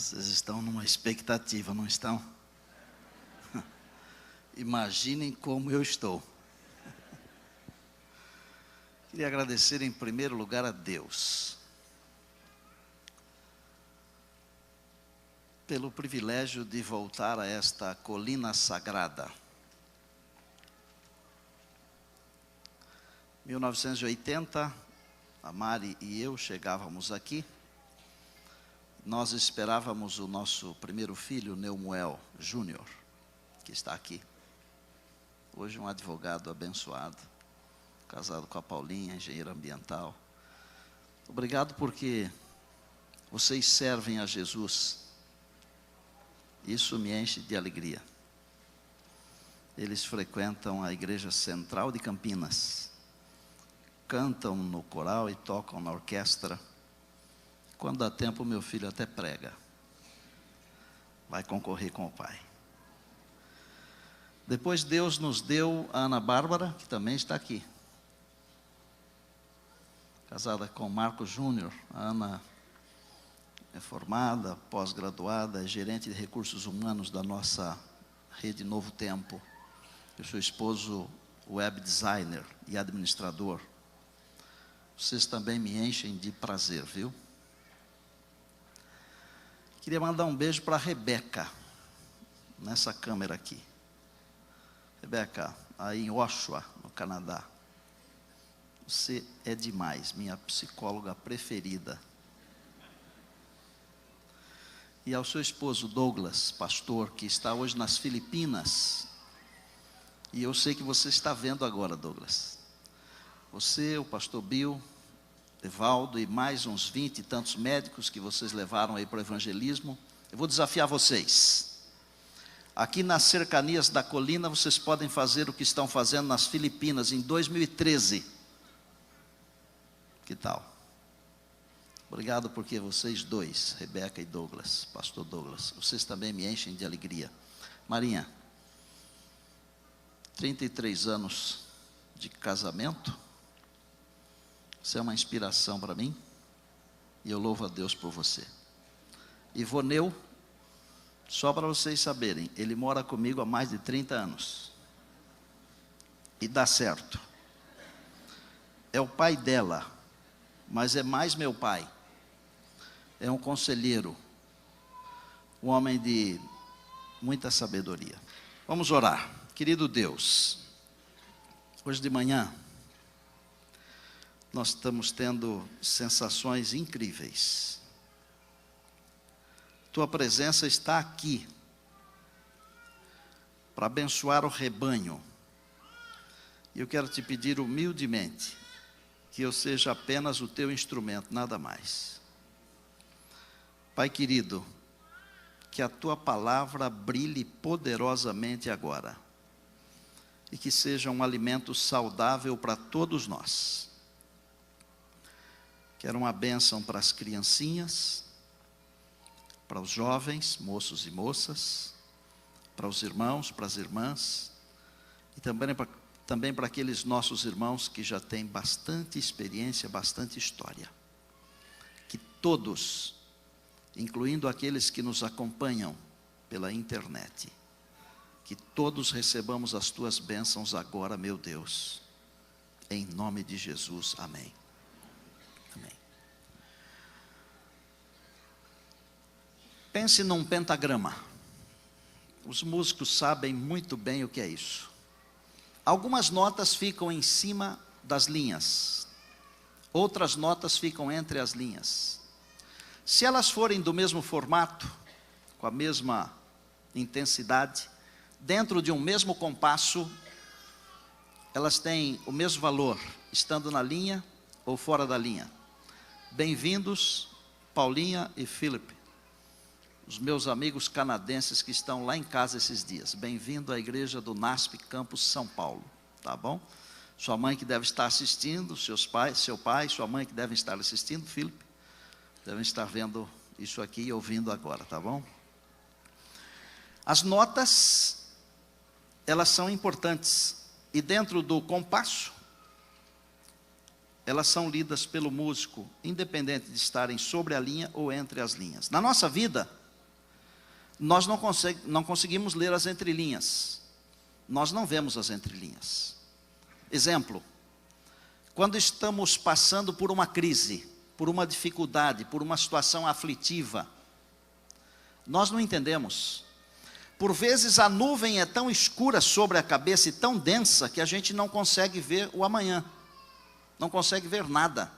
Vocês estão numa expectativa, não estão? Imaginem como eu estou. Queria agradecer em primeiro lugar a Deus pelo privilégio de voltar a esta colina sagrada. 1980, a Mari e eu chegávamos aqui. Nós esperávamos o nosso primeiro filho, Neumoel Júnior, que está aqui. Hoje um advogado abençoado, casado com a Paulinha, engenheiro ambiental. Obrigado porque vocês servem a Jesus. Isso me enche de alegria. Eles frequentam a Igreja Central de Campinas. Cantam no coral e tocam na orquestra. Quando dá tempo, meu filho até prega. Vai concorrer com o pai. Depois Deus nos deu a Ana Bárbara, que também está aqui. Casada com Marco Júnior. A Ana é formada, pós-graduada, é gerente de recursos humanos da nossa rede Novo Tempo. Eu sou esposo web designer e administrador. Vocês também me enchem de prazer, viu? Queria mandar um beijo para a Rebeca, nessa câmera aqui. Rebeca, aí em Oshawa, no Canadá. Você é demais, minha psicóloga preferida. E ao seu esposo Douglas, pastor, que está hoje nas Filipinas. E eu sei que você está vendo agora, Douglas. Você, o pastor Bill, Evaldo e mais uns 20 e tantos médicos que vocês levaram aí para o evangelismo. Eu vou desafiar vocês. Aqui nas cercanias da colina, vocês podem fazer o que estão fazendo nas Filipinas em 2013. Que tal? Obrigado porque vocês dois, Rebeca e Douglas, pastor Douglas, vocês também me enchem de alegria. Marinha, 33 anos de casamento. Você é uma inspiração para mim. E eu louvo a Deus por você. Ivoneu, só para vocês saberem, ele mora comigo há mais de 30 anos. E dá certo. É o pai dela, mas é mais meu pai. É um conselheiro, um homem de muita sabedoria. Vamos orar. Querido Deus, hoje de manhã, nós estamos tendo sensações incríveis. Tua presença está aqui para abençoar o rebanho. E eu quero te pedir humildemente que eu seja apenas o teu instrumento, nada mais. Pai querido, que a tua palavra brilhe poderosamente agora. E que seja um alimento saudável para todos nós. Quero uma bênção para as criancinhas, para os jovens, moços e moças, para os irmãos, para as irmãs, e também para aqueles nossos irmãos que já têm bastante experiência, bastante história. Que todos, incluindo aqueles que nos acompanham pela internet, que todos recebamos as tuas bênçãos agora, meu Deus, em nome de Jesus, amém. Amém. Pense num pentagrama. Os músicos sabem muito bem o que é isso. Algumas notas ficam em cima das linhas. Outras notas ficam entre as linhas. Se elas forem do mesmo formato, com a mesma intensidade, dentro de um mesmo compasso, elas têm o mesmo valor, estando na linha ou fora da linha. Bem-vindos, Paulinha e Philip, os meus amigos canadenses que estão lá em casa esses dias. Bem-vindo à igreja do NASP Campus São Paulo, tá bom? Sua mãe que deve estar assistindo, seu pai, sua mãe que devem estar assistindo, Philip, devem estar vendo isso aqui e ouvindo agora, tá bom? As notas, elas são importantes, e dentro do compasso, elas são lidas pelo músico, independente de estarem sobre a linha ou entre as linhas. Na nossa vida, nós não conseguimos ler as entrelinhas. Nós não vemos as entrelinhas. Exemplo, quando estamos passando por uma crise, por uma dificuldade, por uma situação aflitiva, nós não entendemos. Por vezes a nuvem é tão escura sobre a cabeça e tão densa que a gente não consegue ver o amanhã, não consegue ver nada.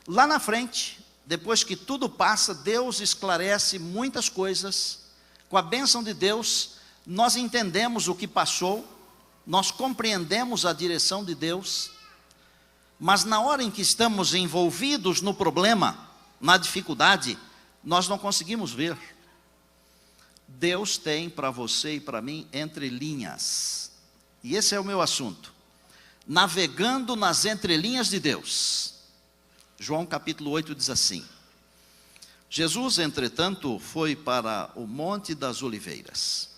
Lá na frente, depois que tudo passa, Deus esclarece muitas coisas. Com a bênção de Deus, nós entendemos o que passou, nós compreendemos a direção de Deus, mas na hora em que estamos envolvidos no problema, na dificuldade, nós não conseguimos ver. Deus tem para você e para mim entrelinhas, e esse é o meu assunto, navegando nas entrelinhas de Deus. João capítulo 8 diz assim: Jesus, entretanto, foi para o Monte das Oliveiras.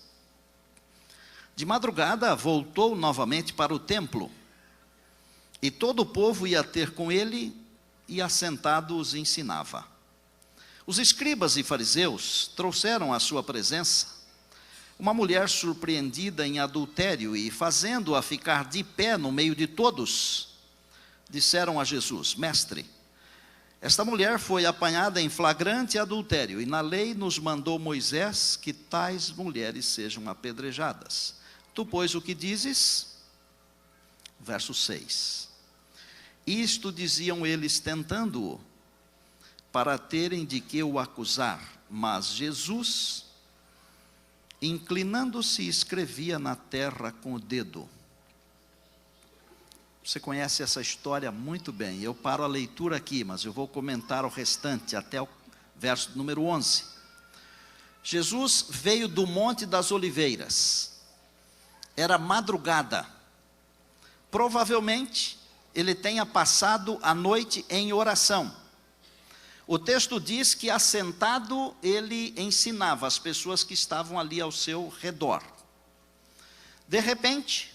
De madrugada voltou novamente para o templo, e todo o povo ia ter com ele, e assentado os ensinava. Os escribas e fariseus trouxeram à sua presença uma mulher surpreendida em adultério, e fazendo-a ficar de pé no meio de todos, disseram a Jesus: Mestre, esta mulher foi apanhada em flagrante adultério, e na lei nos mandou Moisés que tais mulheres sejam apedrejadas. Tu, pois, o que dizes? Verso 6. Isto diziam eles, tentando-o, para terem de que o acusar. Mas Jesus, inclinando-se, escrevia na terra com o dedo. Você conhece essa história muito bem. Eu paro a leitura aqui, mas eu vou comentar o restante, até o verso número 11. Jesus veio do Monte das Oliveiras. Era madrugada. Provavelmente, ele tenha passado a noite em oração. O texto diz que assentado ele ensinava as pessoas que estavam ali ao seu redor. De repente,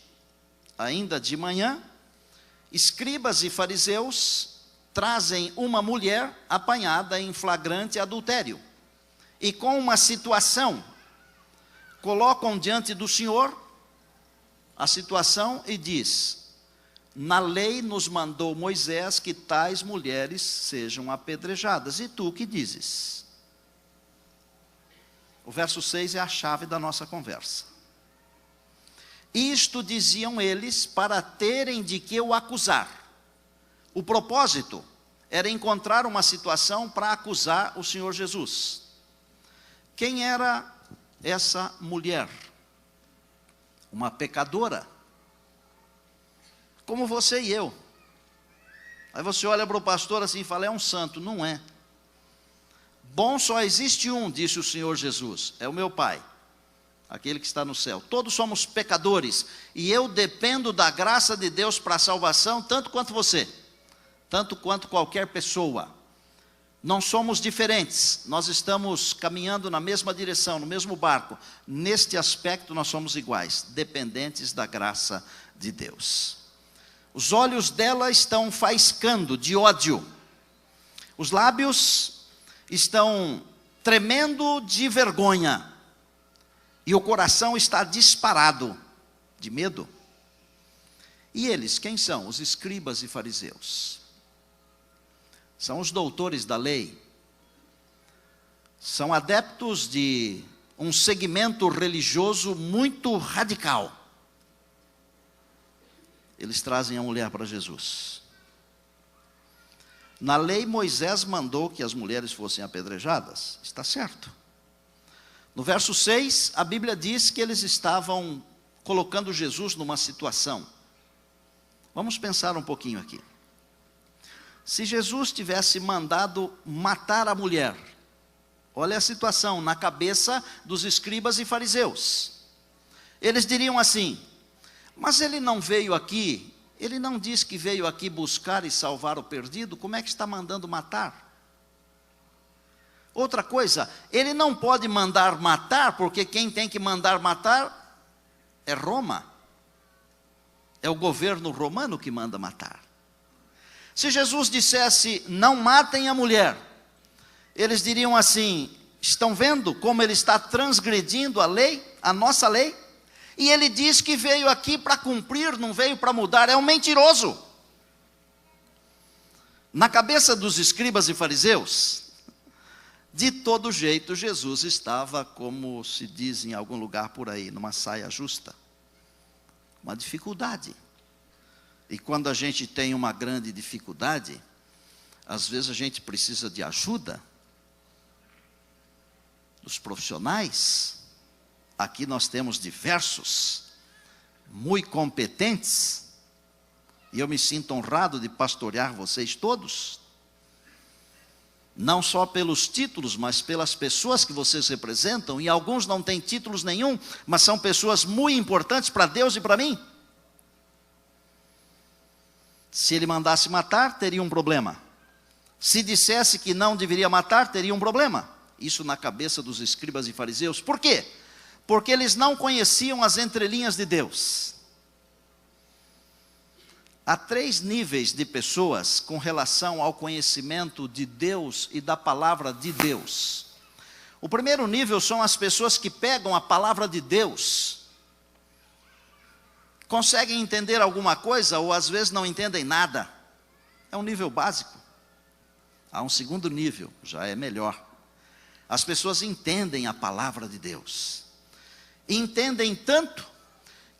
ainda de manhã, escribas e fariseus trazem uma mulher apanhada em flagrante adultério. E com uma situação, colocam diante do Senhor a situação e diz: na lei nos mandou Moisés que tais mulheres sejam apedrejadas. E tu o que dizes? O verso 6 é a chave da nossa conversa. Isto diziam eles para terem de que o acusar. O propósito era encontrar uma situação para acusar o Senhor Jesus. Quem era essa mulher? Uma pecadora, como você e eu. Aí você olha para o pastor assim e fala: é um santo. Não é. Bom só existe um, disse o Senhor Jesus, é o meu Pai, aquele que está no céu. Todos somos pecadores, e eu dependo da graça de Deus para a salvação, tanto quanto você, tanto quanto qualquer pessoa. Não somos diferentes, nós estamos caminhando na mesma direção, no mesmo barco. Neste aspecto nós somos iguais, dependentes da graça de Deus. Os olhos dela estão faiscando de ódio, os lábios estão tremendo de vergonha, e o coração está disparado de medo. E eles, quem são? Os escribas e fariseus. São os doutores da lei. São adeptos de um segmento religioso muito radical. Eles trazem a mulher para Jesus. Na lei, Moisés mandou que as mulheres fossem apedrejadas. Está certo. No verso 6, a Bíblia diz que eles estavam colocando Jesus numa situação. Vamos pensar um pouquinho aqui. Se Jesus tivesse mandado matar a mulher, olha a situação na cabeça dos escribas e fariseus. Eles diriam assim: mas ele não veio aqui, ele não disse que veio aqui buscar e salvar o perdido, como é que está mandando matar? Outra coisa, ele não pode mandar matar, porque quem tem que mandar matar é Roma. É o governo romano que manda matar. Se Jesus dissesse: não matem a mulher, eles diriam assim: Estão vendo como ele está transgredindo a lei, a nossa lei? E ele diz que veio aqui para cumprir, não veio para mudar. É um mentiroso. Na cabeça dos escribas e fariseus, de todo jeito, Jesus estava, como se diz em algum lugar por aí, numa saia justa. Uma dificuldade. E quando a gente tem uma grande dificuldade, às vezes a gente precisa de ajuda dos profissionais. Aqui nós temos diversos, muito competentes, e eu me sinto honrado de pastorear vocês todos. Não só pelos títulos, mas pelas pessoas que vocês representam, e alguns não têm títulos nenhum, mas são pessoas muito importantes para Deus e para mim. Se ele mandasse matar, teria um problema. Se dissesse que não deveria matar, teria um problema. Isso na cabeça dos escribas e fariseus. Por quê? Porque eles não conheciam as entrelinhas de Deus. Há 3 níveis de pessoas com relação ao conhecimento de Deus e da palavra de Deus. O primeiro nível são as pessoas que pegam a palavra de Deus, conseguem entender alguma coisa ou às vezes não entendem nada. É um nível básico. Há um segundo nível, já é melhor. As pessoas entendem a palavra de Deus. Entendem tanto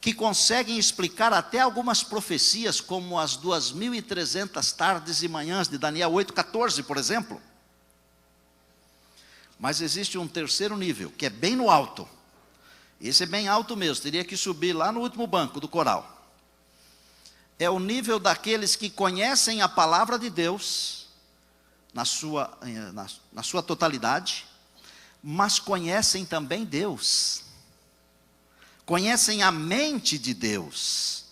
que conseguem explicar até algumas profecias, como as 2.300 tardes e manhãs de Daniel 8,14, por exemplo. Mas existe um terceiro nível, que é bem no alto. Esse é bem alto mesmo, teria que subir lá no último banco do coral. É o nível daqueles que conhecem a palavra de Deus, na sua totalidade, mas conhecem também Deus. Conhecem a mente de Deus.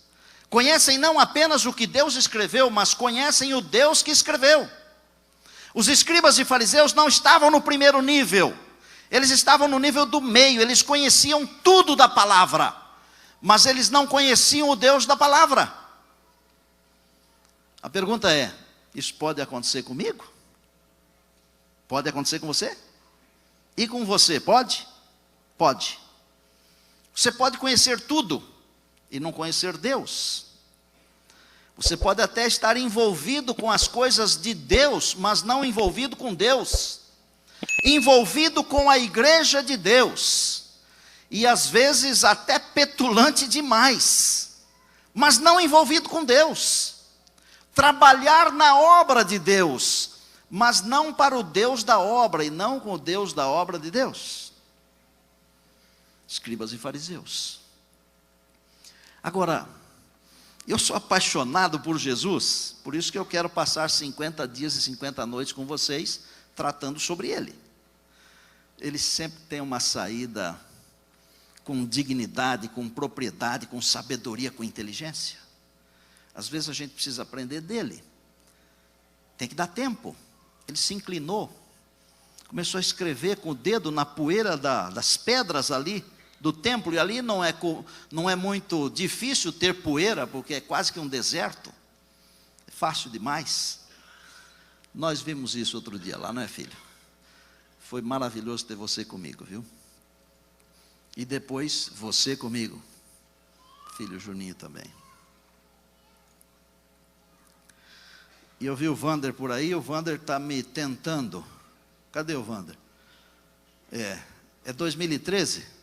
Conhecem não apenas o que Deus escreveu, mas conhecem o Deus que escreveu. Os escribas e fariseus não estavam no primeiro nível. Eles estavam no nível do meio. Eles conheciam tudo da palavra, mas eles não conheciam o Deus da palavra. A pergunta é: isso pode acontecer comigo? Pode acontecer com você? E com você, pode? Pode. Você pode conhecer tudo e não conhecer Deus. Você pode até estar envolvido com as coisas de Deus, mas não envolvido com Deus. Envolvido com a igreja de Deus. E às vezes até petulante demais, mas não envolvido com Deus. Trabalhar na obra de Deus, mas não para o Deus da obra e não com o Deus da obra de Deus. Escribas e fariseus. Agora, eu sou apaixonado por Jesus, por isso que eu quero passar 50 dias e 50 noites com vocês, tratando sobre Ele. Ele sempre tem uma saída com dignidade, com propriedade, com sabedoria, com inteligência. Às vezes a gente precisa aprender dele. Tem que dar tempo. Ele se inclinou, começou a escrever com o dedo na poeira das pedras ali do templo, e ali não é muito difícil ter poeira, porque é quase que um deserto, é fácil demais. Nós vimos isso outro dia lá, não é, filho? Foi maravilhoso ter você comigo, viu? E depois você comigo, filho Juninho também. E eu vi o Wander por aí, o Wander está me tentando. Cadê o Wander? É 2013?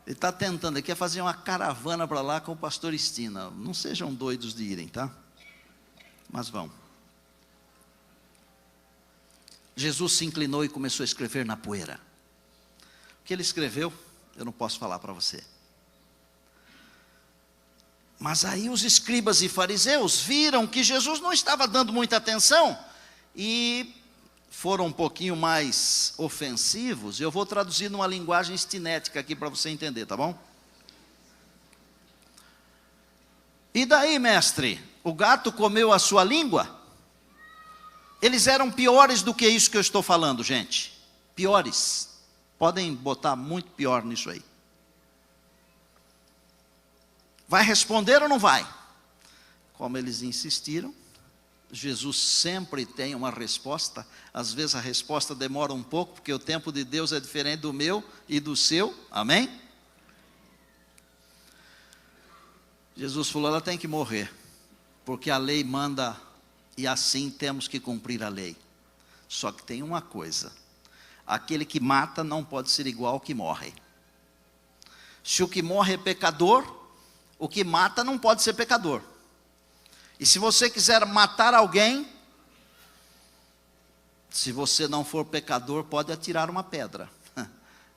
Ele está tentando, ele quer fazer uma caravana para lá com o pastor Estina. Não sejam doidos de irem, tá? Mas vão. Jesus se inclinou e começou a escrever na poeira. O que ele escreveu, eu não posso falar para você. Mas aí os escribas e fariseus viram que Jesus não estava dando muita atenção e foram um pouquinho mais ofensivos. Eu vou traduzir numa linguagem estinética aqui para você entender, tá bom? E daí, mestre? O gato comeu a sua língua? Eles eram piores do que isso que eu estou falando, gente. Piores. Podem botar muito pior nisso aí. Vai responder ou não vai? Como eles insistiram, Jesus sempre tem uma resposta. Às vezes a resposta demora um pouco, porque o tempo de Deus é diferente do meu e do seu. Amém? Jesus falou, ela tem que morrer, porque a lei manda, e assim temos que cumprir a lei. Só que tem uma coisa: aquele que mata não pode ser igual ao que morre. Se o que morre é pecador, o que mata não pode ser pecador. E se você quiser matar alguém, se você não for pecador, pode atirar uma pedra.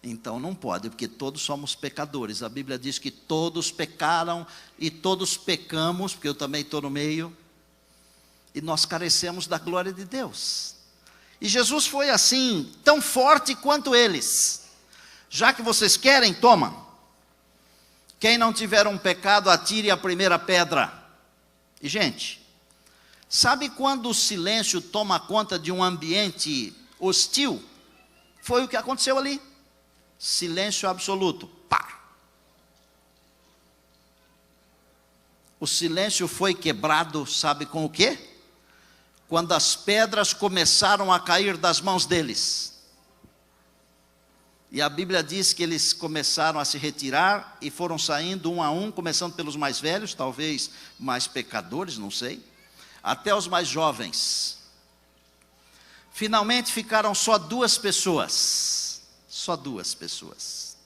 Então não pode, porque todos somos pecadores. A Bíblia diz que todos pecaram e todos pecamos, porque eu também estou no meio, e nós carecemos da glória de Deus. E Jesus foi assim, tão forte quanto eles. Já que vocês querem, toma. Quem não tiver um pecado, atire a primeira pedra. E gente, sabe quando o silêncio toma conta de um ambiente hostil? Foi o que aconteceu ali. Silêncio absoluto. Pá! O silêncio foi quebrado, sabe com o quê? Quando as pedras começaram a cair das mãos deles. E a Bíblia diz que eles começaram a se retirar e foram saindo um a um, começando pelos mais velhos, talvez mais pecadores, não sei, até os mais jovens. Finalmente ficaram só 2 pessoas. Só 2 pessoas.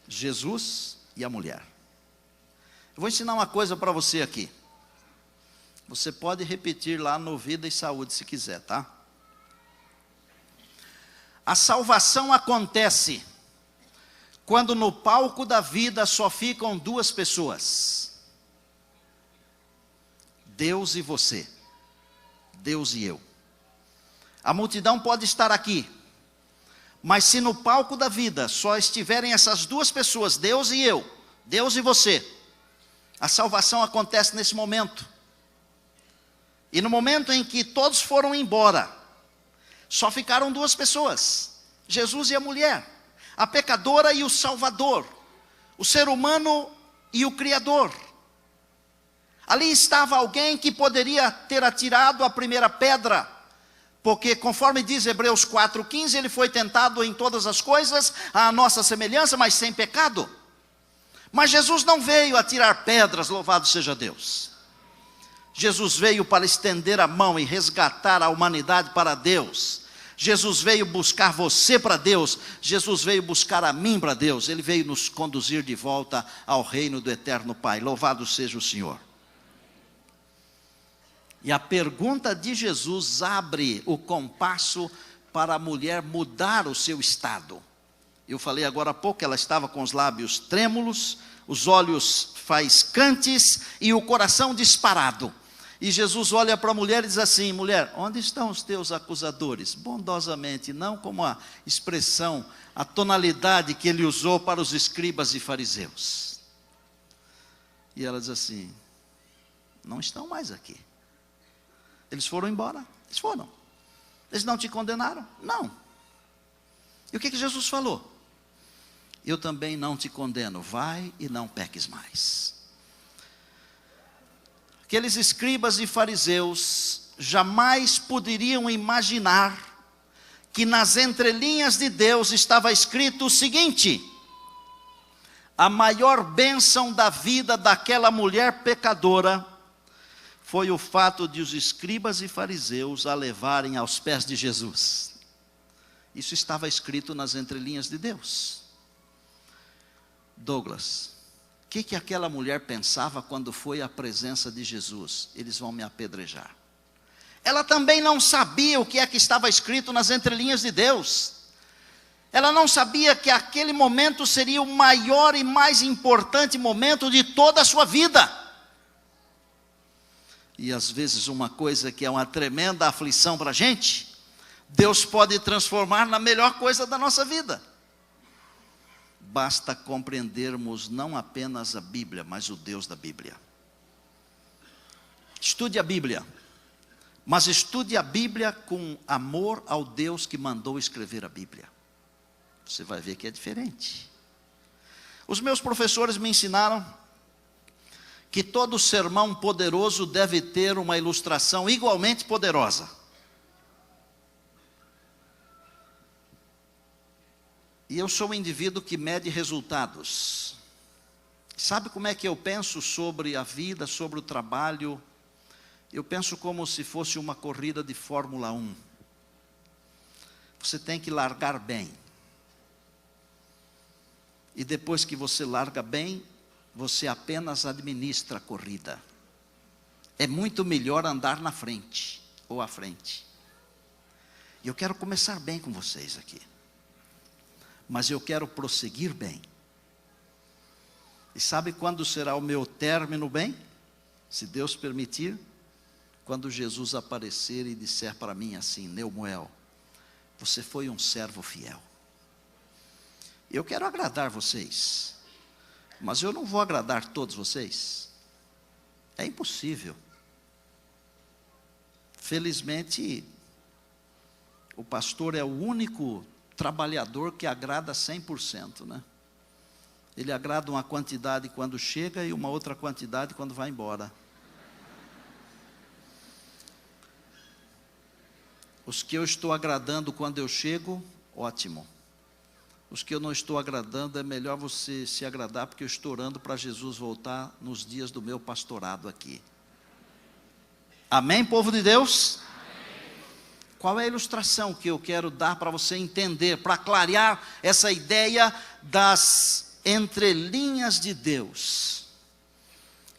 Jesus e a mulher. Eu vou ensinar uma coisa para você aqui. Você pode repetir lá no Vida e Saúde se quiser, tá? A salvação acontece quando no palco da vida só ficam 2 pessoas. Deus e você. Deus e eu. A multidão pode estar aqui, mas se no palco da vida só estiverem essas 2 pessoas, Deus e eu, Deus e você, a salvação acontece nesse momento. E no momento em que todos foram embora, só ficaram 2 pessoas, Jesus e a mulher, a pecadora e o Salvador, o ser humano e o Criador. Ali estava alguém que poderia ter atirado a primeira pedra, porque conforme diz Hebreus 4,15, ele foi tentado em todas as coisas, à nossa semelhança, mas sem pecado. Mas Jesus não veio atirar pedras, louvado seja Deus. Jesus veio para estender a mão e resgatar a humanidade para Deus. Jesus veio buscar você para Deus. Jesus veio buscar a mim para Deus. Ele veio nos conduzir de volta ao reino do eterno Pai. Louvado seja o Senhor. E a pergunta de Jesus abre o compasso para a mulher mudar o seu estado. Eu falei agora há pouco que ela estava com os lábios trêmulos, os olhos faiscantes e o coração disparado. E Jesus olha para a mulher e diz assim: mulher, onde estão os teus acusadores? Bondosamente, não como a expressão, a tonalidade que ele usou para os escribas e fariseus. E ela diz assim: não estão mais aqui. Eles foram embora. Eles foram. Eles não te condenaram? Não. E o que Jesus falou? Eu também não te condeno. Vai e não peques mais. Aqueles escribas e fariseus jamais poderiam imaginar que nas entrelinhas de Deus estava escrito o seguinte: a maior bênção da vida daquela mulher pecadora foi o fato de os escribas e fariseus a levarem aos pés de Jesus. Isso estava escrito nas entrelinhas de Deus. Douglas, o que aquela mulher pensava quando foi à presença de Jesus? Eles vão me apedrejar. Ela também não sabia o que é que estava escrito nas entrelinhas de Deus. Ela não sabia que aquele momento seria o maior e mais importante momento de toda a sua vida. E às vezes uma coisa que é uma tremenda aflição para a gente, Deus pode transformar na melhor coisa da nossa vida. Basta compreendermos não apenas a Bíblia, mas o Deus da Bíblia. Estude a Bíblia, mas estude a Bíblia com amor ao Deus que mandou escrever a Bíblia. Você vai ver que é diferente. Os meus professores me ensinaram que todo sermão poderoso deve ter uma ilustração igualmente poderosa. E eu sou um indivíduo que mede resultados. Sabe como é que eu penso sobre a vida, sobre o trabalho? Eu penso como se fosse uma corrida de Fórmula 1. Você tem que largar bem. E depois que você larga bem, você apenas administra a corrida. É muito melhor andar na frente, ou à frente. E eu quero começar bem com vocês aqui. Mas eu quero prosseguir bem. E sabe quando será o meu término bem? Se Deus permitir, quando Jesus aparecer e disser para mim assim: Neumoel, você foi um servo fiel. Eu quero agradar vocês, mas eu não vou agradar todos vocês. É impossível. Felizmente, o pastor é o único trabalhador que agrada 100%, né? Ele agrada uma quantidade quando chega e uma outra quantidade quando vai embora. Os que eu estou agradando quando eu chego, ótimo. Os que eu não estou agradando, é melhor você se agradar, porque eu estou orando para Jesus voltar nos dias do meu pastorado aqui. Amém, povo de Deus? Amém. Qual é a ilustração que eu quero dar para você entender, para clarear essa ideia das entrelinhas de Deus?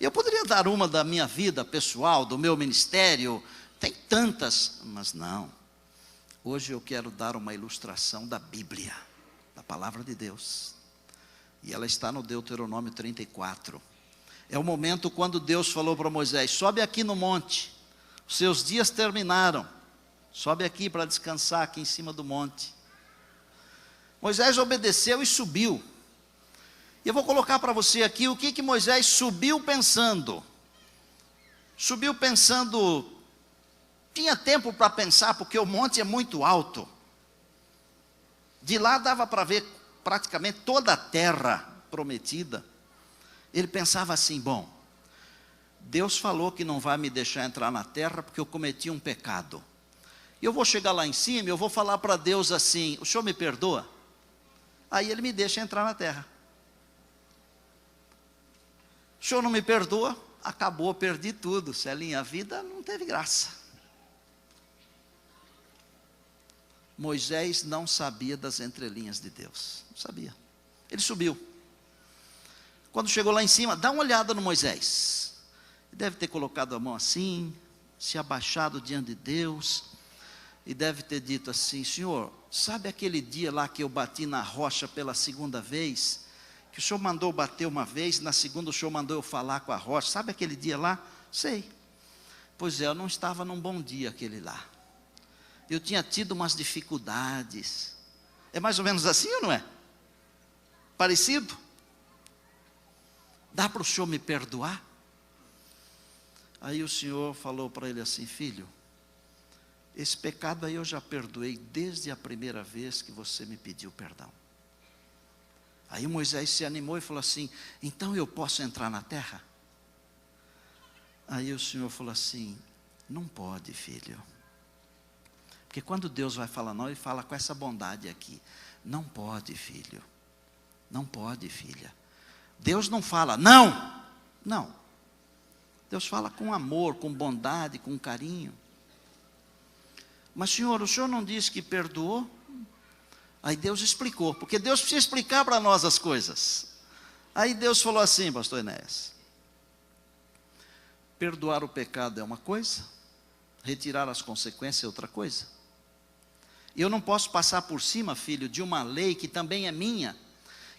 Eu poderia dar uma da minha vida pessoal, do meu ministério, tem tantas, mas não. Hoje eu quero dar uma ilustração da Bíblia, da palavra de Deus. E ela está no Deuteronômio 34. É o momento quando Deus falou para Moisés: sobe aqui no monte, os seus dias terminaram, sobe aqui para descansar aqui em cima do monte. Moisés obedeceu e subiu. E eu vou colocar para você aqui o que Moisés subiu pensando. Subiu pensando, tinha tempo para pensar, porque o monte é muito alto. De lá dava para ver praticamente toda a terra prometida. Ele pensava assim: bom, Deus falou que não vai me deixar entrar na terra porque eu cometi um pecado. Eu vou chegar lá em cima, eu vou falar para Deus assim: o Senhor me perdoa? Aí Ele me deixa entrar na terra. O Senhor não me perdoa? Acabou, perdi tudo. Celinha, a vida não teve graça. Moisés não sabia das entrelinhas de Deus. Não sabia. Ele subiu. Quando chegou lá em cima, dá uma olhada no Moisés. Ele deve ter colocado a mão assim, se abaixado diante de Deus, e deve ter dito assim: Senhor, sabe aquele dia lá que eu bati na rocha pela segunda vez? Que o Senhor mandou bater uma vez, na segunda o Senhor mandou eu falar com a rocha. Sabe aquele dia lá? Sei. Pois é, eu não estava num bom dia aquele lá. Eu tinha tido umas dificuldades. É mais ou menos assim ou não é? Parecido? Dá para o Senhor me perdoar? Aí o Senhor falou para ele assim: filho, esse pecado aí eu já perdoei desde a primeira vez que você me pediu perdão. Aí Moisés se animou e falou assim: então eu posso entrar na terra? Aí o Senhor falou assim: não pode, filho. Porque quando Deus vai falar não, Ele fala com essa bondade aqui: não pode, filho. Não pode, filha. Deus não fala não, não. Deus fala com amor, com bondade, com carinho. Mas Senhor, o Senhor não disse que perdoou? Aí Deus explicou, porque Deus precisa explicar para nós as coisas. Aí Deus falou assim, pastor Enéas: perdoar o pecado é uma coisa, retirar as consequências é outra coisa. Eu não posso passar por cima, filho, de uma lei que também é minha,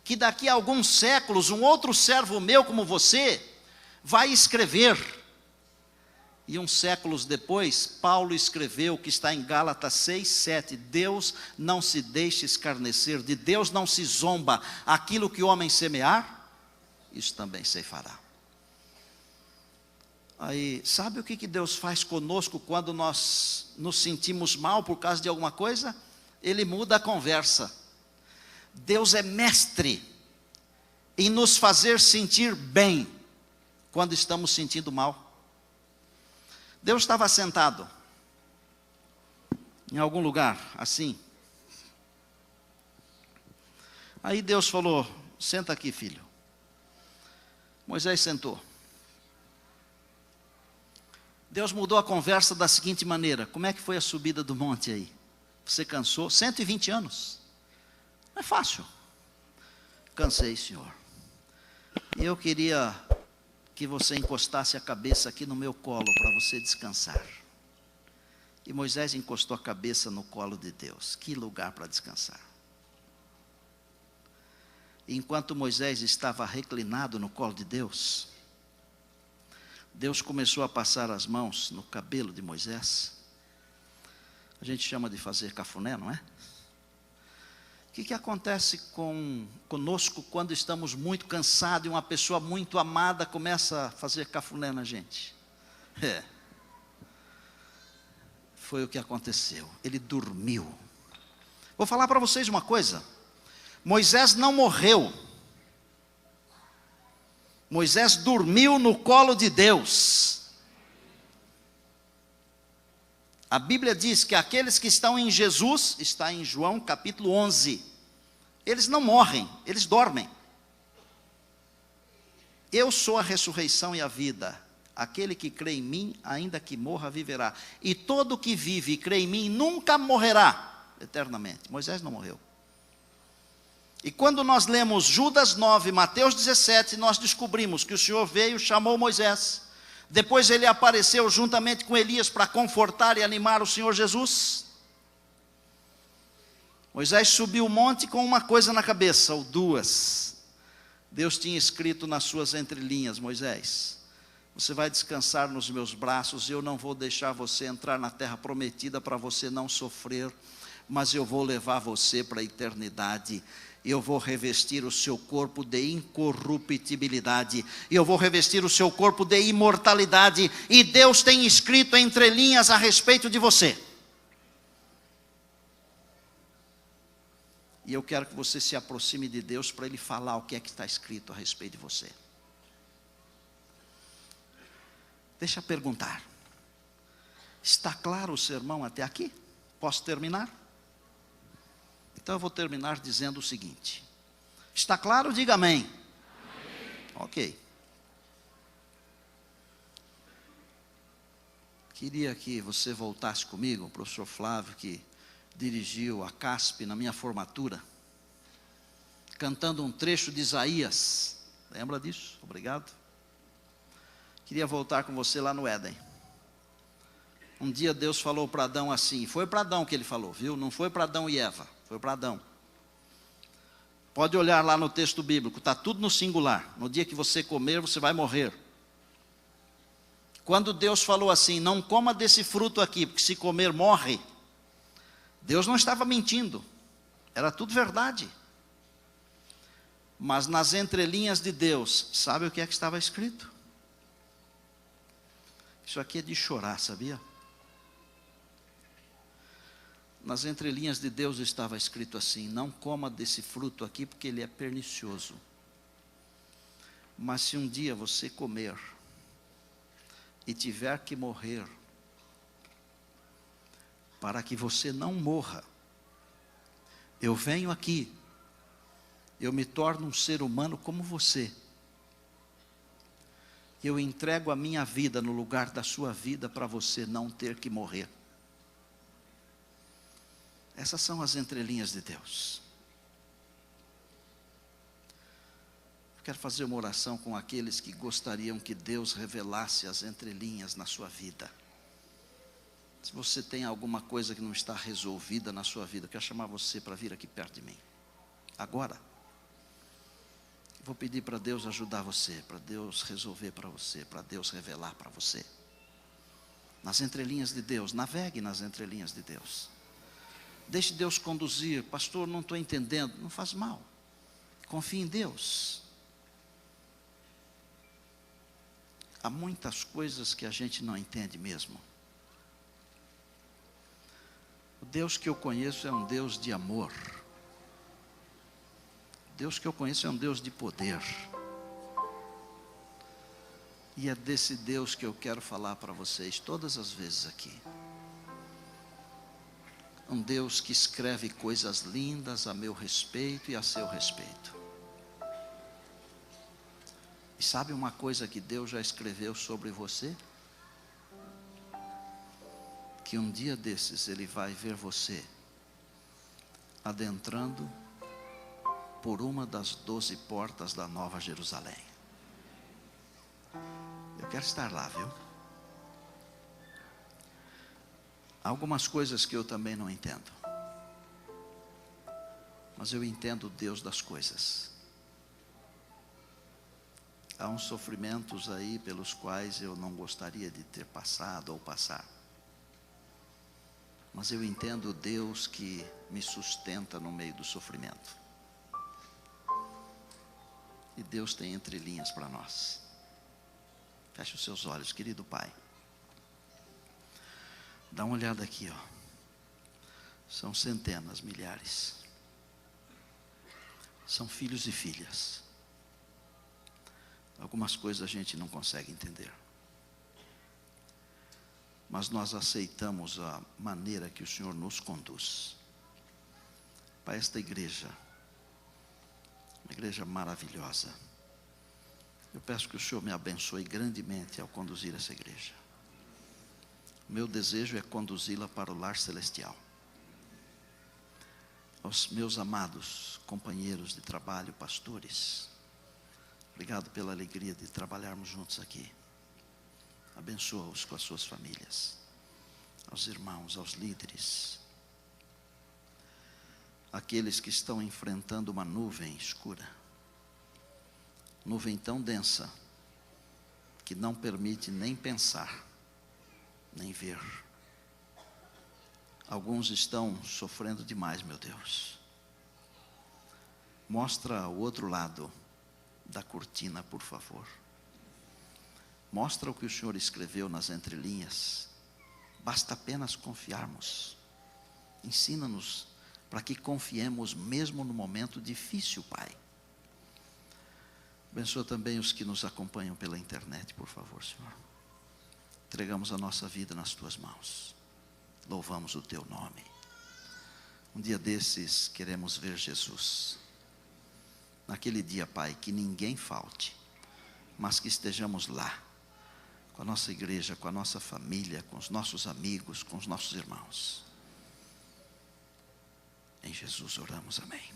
que daqui a alguns séculos um outro servo meu como você vai escrever. E uns séculos depois, Paulo escreveu o que está em Gálatas 6:7: Deus não se deixa escarnecer, de Deus não se zomba, aquilo que o homem semear, isso também se fará. Aí, sabe o que Deus faz conosco quando nós nos sentimos mal por causa de alguma coisa? Ele muda a conversa. Deus é mestre em nos fazer sentir bem quando estamos sentindo mal. Deus estava sentado em algum lugar, assim. Aí Deus falou: senta aqui, filho. Moisés sentou. Deus mudou a conversa da seguinte maneira: como é que foi a subida do monte aí? Você cansou? 120 anos. Não é fácil. Cansei, Senhor. E eu queria que você encostasse a cabeça aqui no meu colo para você descansar. E Moisés encostou a cabeça no colo de Deus. Que lugar para descansar. E enquanto Moisés estava reclinado no colo de Deus, Deus começou a passar as mãos no cabelo de Moisés. A gente chama de fazer cafuné, não é? O que acontece conosco quando estamos muito cansados e uma pessoa muito amada começa a fazer cafuné na gente? Foi o que aconteceu. Ele dormiu. Vou falar para vocês uma coisa. Moisés não morreu. Moisés dormiu no colo de Deus. A Bíblia diz que aqueles que estão em Jesus, está em João capítulo 11, eles não morrem, eles dormem. Eu sou a ressurreição e a vida. Aquele que crê em mim, ainda que morra, viverá. E todo que vive e crê em mim, nunca morrerá eternamente. Moisés não morreu. E quando nós lemos Judas 9, Mateus 17, nós descobrimos que o Senhor veio, chamou Moisés. Depois ele apareceu juntamente com Elias para confortar e animar o Senhor Jesus. Moisés subiu o monte com uma coisa na cabeça, ou duas. Deus tinha escrito nas suas entrelinhas: Moisés, você vai descansar nos meus braços, eu não vou deixar você entrar na terra prometida para você não sofrer, mas eu vou levar você para a eternidade. Eu vou revestir o seu corpo de incorruptibilidade, eu vou revestir o seu corpo de imortalidade, e Deus tem escrito entre linhas a respeito de você. E eu quero que você se aproxime de Deus para Ele falar o que é que está escrito a respeito de você. Deixa eu perguntar, está claro o sermão até aqui? Posso terminar? Então eu vou terminar dizendo o seguinte: está claro? Diga amém. Amém. Ok. Queria que você voltasse comigo, o professor Flávio, que dirigiu a CASP na minha formatura, cantando um trecho de Isaías. Lembra disso? Obrigado. Queria voltar com você lá no Éden. Um dia Deus falou para Adão assim, foi para Adão que ele falou, viu? Não foi para Adão e Eva, foi para Adão. Pode olhar lá no texto bíblico, está tudo no singular. No dia que você comer, você vai morrer. Quando Deus falou assim, não coma desse fruto aqui, porque se comer, morre. Deus não estava mentindo, era tudo verdade. Mas nas entrelinhas de Deus, sabe o que é que estava escrito? Isso aqui é de chorar, sabia? Nas entrelinhas de Deus estava escrito assim: não coma desse fruto aqui porque ele é pernicioso. Mas se um dia você comer e tiver que morrer, para que você não morra, eu venho aqui, eu me torno um ser humano como você, eu entrego a minha vida no lugar da sua vida para você não ter que morrer. Essas são as entrelinhas de Deus. Eu quero fazer uma oração com aqueles que gostariam que Deus revelasse as entrelinhas na sua vida. Se você tem alguma coisa que não está resolvida na sua vida, eu quero chamar você para vir aqui perto de mim. Agora. Vou pedir para Deus ajudar você, para Deus resolver para você, para Deus revelar para você. Nas entrelinhas de Deus, navegue nas entrelinhas de Deus. Deixe Deus conduzir. Pastor, não estou entendendo. Não faz mal. Confie em Deus. Há muitas coisas que a gente não entende mesmo. O Deus que eu conheço é um Deus de amor. O Deus que eu conheço é um Deus de poder. E é desse Deus que eu quero falar para vocês todas as vezes aqui. Um Deus que escreve coisas lindas a meu respeito e a seu respeito. E sabe uma coisa que Deus já escreveu sobre você? Que um dia desses Ele vai ver você adentrando por uma das 12 portas da Nova Jerusalém. Eu quero estar lá, viu? Há algumas coisas que eu também não entendo, mas eu entendo o Deus das coisas. Há uns sofrimentos aí pelos quais eu não gostaria de ter passado ou passar, mas eu entendo o Deus que me sustenta no meio do sofrimento. E Deus tem entrelinhas para nós. Feche os seus olhos, querido Pai. Dá uma olhada aqui, ó. São centenas, milhares. São filhos e filhas. Algumas coisas a gente não consegue entender. Mas nós aceitamos a maneira que o Senhor nos conduz. Para esta igreja, uma igreja maravilhosa. Eu peço que o Senhor me abençoe grandemente ao conduzir essa igreja. Meu desejo é conduzi-la para o lar celestial. Aos meus amados companheiros de trabalho, pastores, obrigado pela alegria de trabalharmos juntos aqui. Abençoa-os com as suas famílias. Aos irmãos, aos líderes. Aqueles que estão enfrentando uma nuvem escura. Nuvem tão densa que não permite nem pensar, nem ver. Alguns estão sofrendo demais, meu Deus. Mostra o outro lado da cortina, por favor. Mostra o que o Senhor escreveu nas entrelinhas. Basta apenas confiarmos. Ensina-nos para que confiemos mesmo no momento difícil, Pai. Abençoa também os que nos acompanham pela internet, por favor, Senhor. Entregamos a nossa vida nas Tuas mãos. Louvamos o Teu nome. Um dia desses queremos ver Jesus. Naquele dia, Pai, que ninguém falte, mas que estejamos lá, com a nossa igreja, com a nossa família, com os nossos amigos, com os nossos irmãos. Em Jesus oramos, amém.